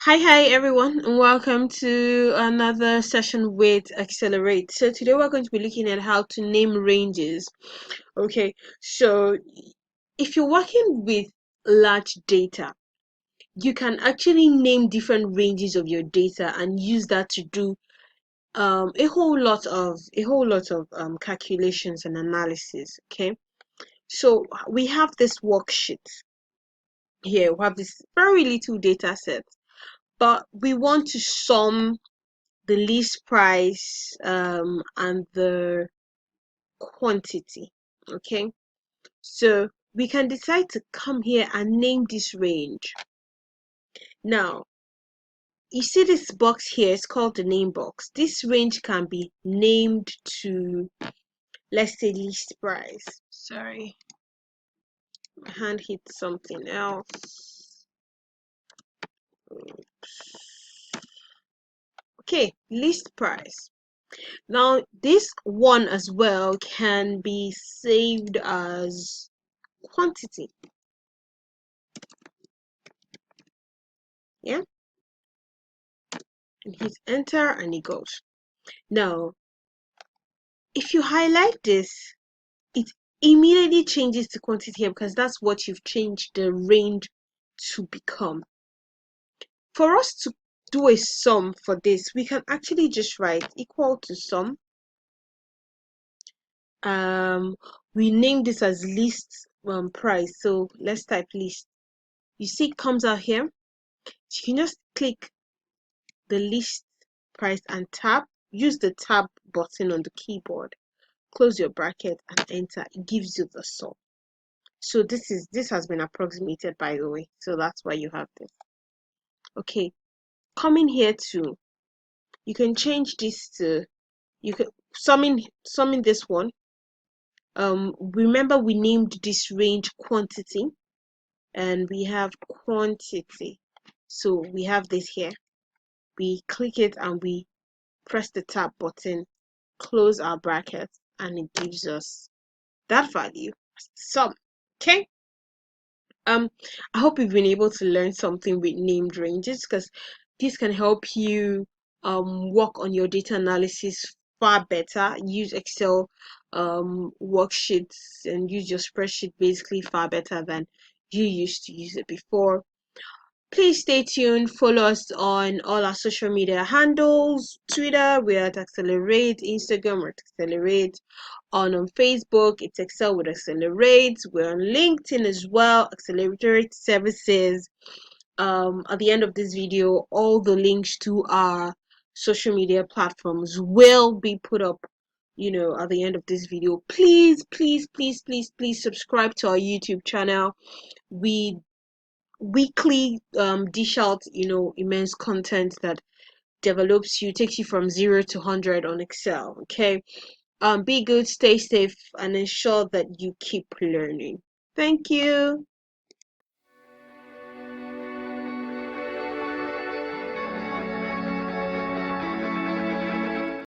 Hi everyone, and welcome to another session with Accelerate. So today we're going to be looking at how to name ranges. Okay, so if you're working with large data, you can actually name different ranges of your data and use that to do a whole lot of calculations and analysis. Okay, so we have this worksheet here. We have this very little data set, but we want to sum the list price and the quantity. Okay, so we can decide to come here and name this range. Now you see this box here, it's called the name box. This range can be named to, let's say, list price. Sorry, my hand hit something else. Okay, list price. Now this one as well can be saved as quantity. Yeah, and hit enter and it goes. Now if you highlight this, it immediately changes the quantity here because that's what you've changed the range to become. For us to do a sum for this, we can actually just write equal to sum. We name this as list price, so let's type list. You see it comes out here. You can just click the list price and tab. Use the tab button on the keyboard, close your bracket and enter. It gives you the sum. So this has been approximated, by the way, so that's why you have this. Okay, coming here to, you can change this to, you can summing this one. Remember we named this range quantity, and we have quantity, so we have this here. We click it and we press the tab button, close our bracket, and it gives us that value as the sum. Okay, I hope you've been able to learn something with named ranges, because this can help you work on your data analysis far better. Use Excel worksheets and use your spreadsheet basically far better than you used to use it before. Please stay tuned. Follow us on all our social media handles. Twitter, we're at Accelerate. Instagram, we're at Accelerate. On Facebook, it's Excel with Accelerate. We're on LinkedIn as well, Accelerate Services. At the end of this video, all the links to our social media platforms will be put up, at the end of this video. Please, please, please, please, please subscribe to our YouTube channel. We weekly dish out immense content that develops you, takes you from 0 to 100 on Excel. Okay, be good, stay safe, and ensure that you keep learning. Thank you.